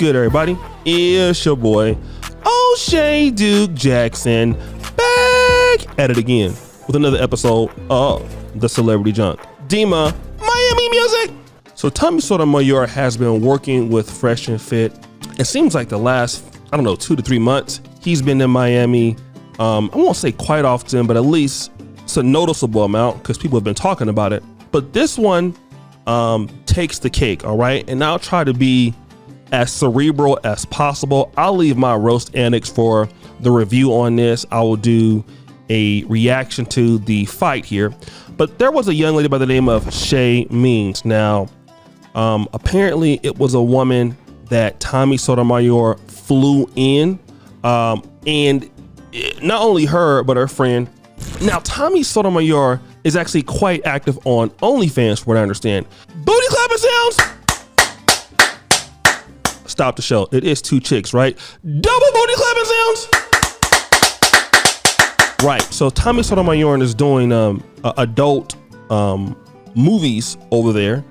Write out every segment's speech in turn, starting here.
good, everybody? It's your boy, O'Shea Duke Jackson, back at it again with another episode of The Celebrity Junk. Dima, Miami music! So Tommy Sotomayor has been working with FreshandFit. It seems like the last, 2 to 3 months, he's been in Miami. I won't say quite often, but at least it's a noticeable amount because people have been talking about it. But this one takes the cake, all right? And I'll try to be as cerebral as possible. I'll leave my roast annex for the review on this. I will do a reaction to the fight here. But there was a young lady by the name of Shay Means. Now, apparently it was a woman that Tommy Sotomayor flew in, and not only her, but her friend. Now, Tommy Sotomayor is actually quite active on OnlyFans, from what I understand. Booty clapping sounds. Stop the show. It is 2 chicks, right? Double booty clapping sounds. Right. So Tommy Sotomayor is doing adult movies over there.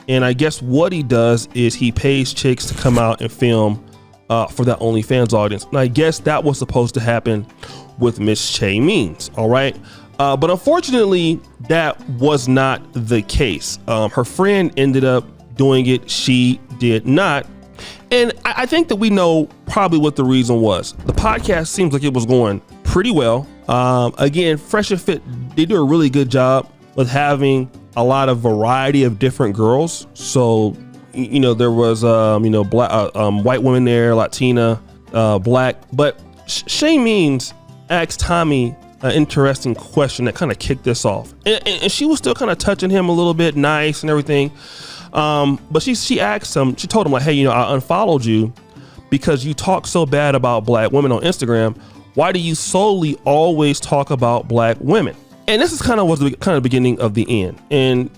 And I guess what he does is he pays chicks to come out and film for that OnlyFans audience. And I guess that was supposed to happen with Miss Shay Means. All right. But unfortunately, that was not the case. Her friend ended up doing it. She did not. And I think that we know probably what the reason was. The podcast seems like it was going pretty well. Again, FreshandFit, they do a really good job with having a lot of variety of different girls. So, there was, black, white women there, Latina, black. But Shay Means asked Tommy an interesting question that kind of kicked this off. And she was still kind of touching him a little bit, nice and everything. But she asked him, she told him like, hey, I unfollowed you because you talk so bad about black women on Instagram. Why do you solely always talk about black women? And this is kind of the beginning of the end. And,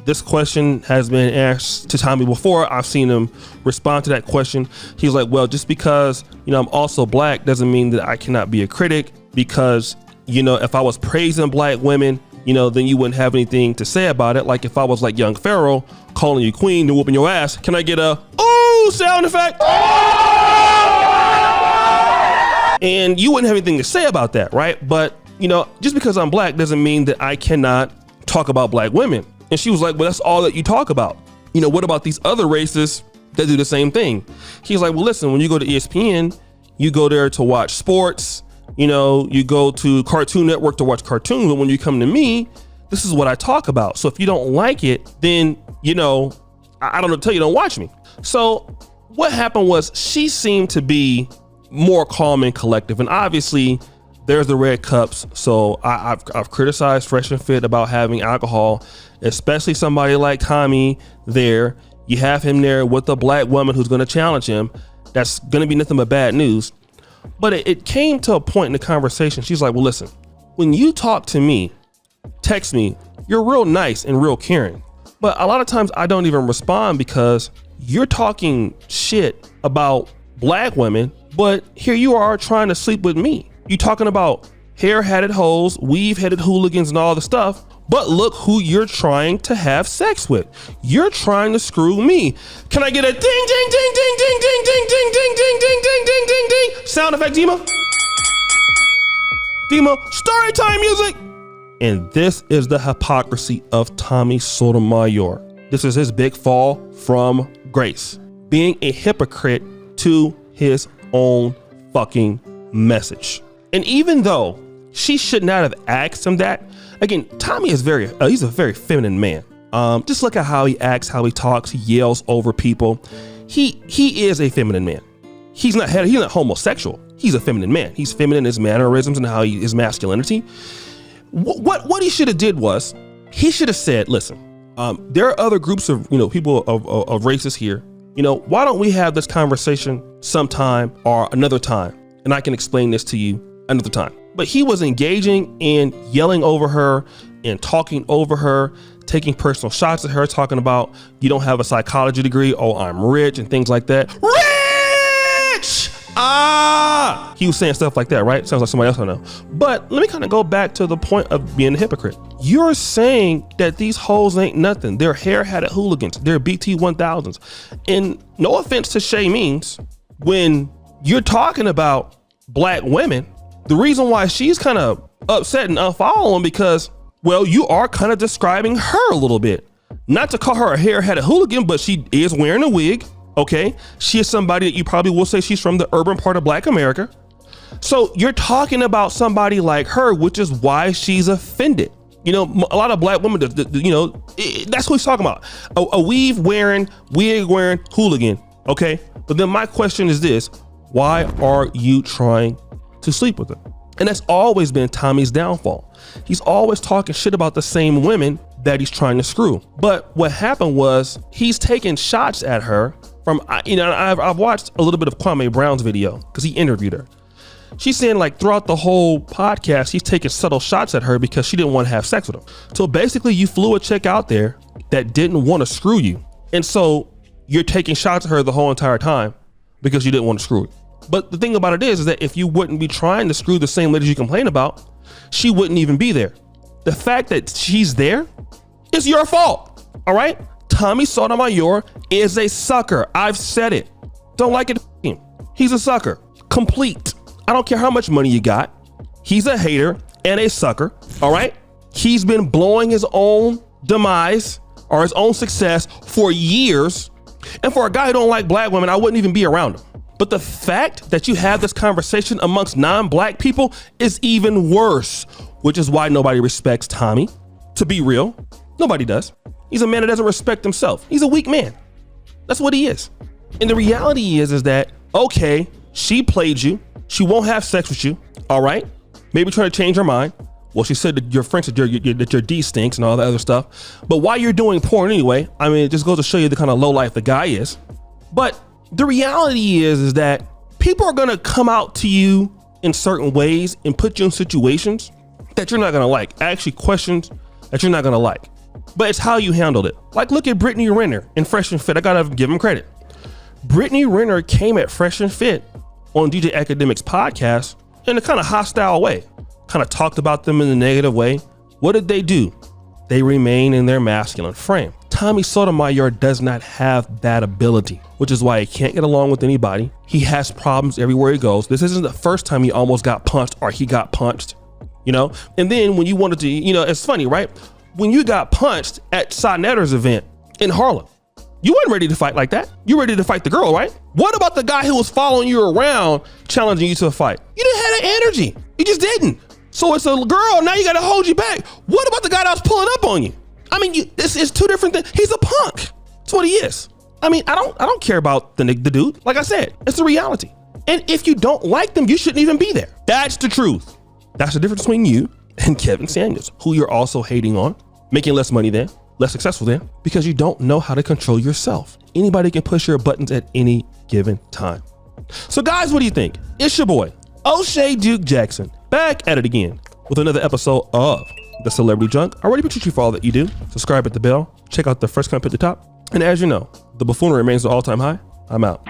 this question has been asked to Tommy before. I've seen him respond to that question. He's like, well, just because, I'm also black doesn't mean that I cannot be a critic, because, if I was praising black women, then you wouldn't have anything to say about it. Like if I was like Young Pharaoh calling you queen and whooping your ass, can I get a ooh sound effect? And you wouldn't have anything to say about that, right? But, just because I'm black doesn't mean that I cannot talk about black women. And she was like, well, that's all that you talk about. What about these other races that do the same thing? He's like, well, listen, when you go to ESPN, you go there to watch sports. You go to Cartoon Network to watch cartoons, but when you come to me, this is what I talk about. So if you don't like it, then, I don't know, tell you don't watch me. So what happened was she seemed to be more calm and collective. And obviously there's the red cups. So I've criticized FreshandFit about having alcohol, especially somebody like Tommy there. You have him there with a black woman who's going to challenge him. That's going to be nothing but bad news. But it came to a point in the conversation. She's like, well, listen, when you talk to me, text me, you're real nice and real caring. But a lot of times I don't even respond because you're talking shit about black women. But here you are trying to sleep with me. You talking about hair-headed hoes, weave-headed hooligans and all the stuff. But look who you're trying to have sex with. You're trying to screw me. Can I get a ding, ding, ding, ding, ding, ding, ding, ding, ding, ding, ding, ding, ding, ding, ding? Sound effect, Dima. Dima, story time music. And this is the hypocrisy of Tommy Sotomayor. This is his big fall from grace. Being a hypocrite to his own fucking message. And even though she should not have asked him that, again, Tommy is he's a very feminine man. Just look at how he acts, how he talks, he yells over people. He is a feminine man. He's not homosexual. He's a feminine man. He's feminine in his mannerisms and how his masculinity. What he should have did was he should have said, listen, there are other groups of, people of races here. Why don't we have this conversation sometime or another time? And I can explain this to you another time. But he was engaging in yelling over her and talking over her, taking personal shots at her, talking about you don't have a psychology degree. Oh, I'm rich and things like that. Rich! He was saying stuff like that, right? Sounds like somebody else I know. But let me kind of go back to the point of being a hypocrite. You're saying that these hoes ain't nothing. They're hair-hatted hooligans. They're BT 1000s. And no offense to Shay Means, when you're talking about black women, the reason why she's kind of upset and unfollowing because, well, you are kind of describing her a little bit. Not to call her a hair-hatted hooligan, but she is wearing a wig. Okay, she is somebody that you probably will say she's from the urban part of Black America. So you're talking about somebody like her, which is why she's offended. You know, a lot of black women, you know, that's what he's talking about. A weave wearing, wig wearing hooligan. Okay, but then my question is this: why are you trying to sleep with her? And that's always been Tommy's downfall. He's always talking shit about the same women that he's trying to screw. But what happened was he's taking shots at her from, you know, I've watched a little bit of Kwame Brown's video because he interviewed her. She's saying like throughout the whole podcast, he's taking subtle shots at her because she didn't want to have sex with him. So basically you flew a chick out there that didn't want to screw you. And so you're taking shots at her the whole entire time because you didn't want to screw her. But the thing about it is that if you wouldn't be trying to screw the same ladies you complain about, she wouldn't even be there. The fact that she's there is your fault. All right. Tommy Sotomayor is a sucker. I've said it. Don't like it. He's a sucker. Complete. I don't care how much money you got. He's a hater and a sucker. All right. He's been blowing his own demise or his own success for years. And for a guy who don't like black women, I wouldn't even be around him. But the fact that you have this conversation amongst non-black people is even worse, which is why nobody respects Tommy. To be real, nobody does. He's a man that doesn't respect himself. He's a weak man. That's what he is. And the reality is that, okay, she played you. She won't have sex with you. All right. Maybe trying to change her mind. Well, she said that your friend said that your D stinks and all that other stuff. But while you're doing porn anyway, I mean, it just goes to show you the kind of low life the guy is. But the reality is that people are going to come out to you in certain ways and put you in situations that you're not going to like. Actually, questions that you're not going to like. But it's how you handled it. Like, look at Brittany Renner in Fresh and Fit. I got to give him credit. Brittany Renner came at Fresh and Fit on DJ Academic's podcast in a kind of hostile way. Kind of talked about them in a negative way. What did they do? They remain in their masculine frame. Tommy Sotomayor does not have that ability, which is why he can't get along with anybody. He has problems everywhere he goes. This isn't the first time he almost got punched or he got punched, you know? And then when you wanted to, you know, it's funny, right? When you got punched at Sonetter's event in Harlem, you weren't ready to fight like that. You were ready to fight the girl, right? What about the guy who was following you around, challenging you to a fight? You didn't have that energy. You just didn't. So it's a girl, now you gotta hold you back. What about the guy that was pulling up on you? I mean, this is two different things. He's a punk. That's what he is. I mean, I don't care about the dude. Like I said, it's the reality. And if you don't like them, you shouldn't even be there. That's the truth. That's the difference between you and Kevin Samuels, who you're also hating on, making less money than, less successful than, because you don't know how to control yourself. Anybody can push your buttons at any given time. So guys, what do you think? It's your boy, O'Shea Duke Jackson, back at it again with another episode of The Celebrity Junk. I already appreciate you for all that you do. Subscribe at the bell. Check out the first comment at the top. And as you know, the buffoonery remains the all-time high. I'm out.